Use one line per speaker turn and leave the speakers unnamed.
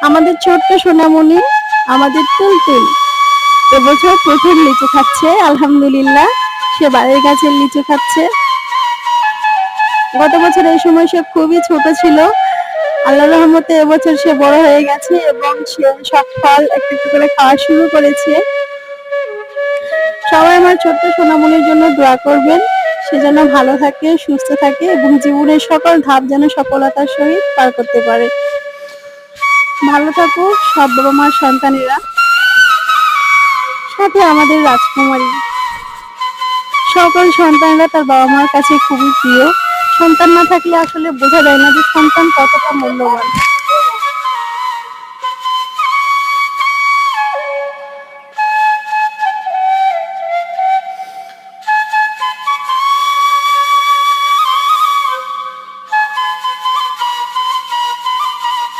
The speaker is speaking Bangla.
আমাদের ছোট্ট সোনামণি, আমাদের তুলতুল এবছর প্রথম লিচু খাচ্ছে। আলহামদুলিল্লাহ, সে বাড়ির গাছের লিচু খাচ্ছে। গত বছর এই সময় সে খুবই ছোট ছিল। আল্লাহর রহমতে এবছর সে বড় হয়ে গেছে এবং সে সব ফল একটু একটু করে খাওয়া শুরু করেছে। সবাই আমার ছোট্ট সোনামণির জন্য দোয়া করবেন, সে যেন ভালো থাকে, সুস্থ থাকে এবং জীবনের সকল ধাপ যেন সফলতার সহিত পার করতে পারে। ভালো থাকুক সব বাবা মার সন্তানেরা, সাথে আমাদের রাজকুমারী। সকল সন্তানরা তার বাবা মার কাছে খুবই প্রিয়। সন্তান না থাকলে আসলে বোঝা যায় না যে সন্তান কতটা মূল্যবান।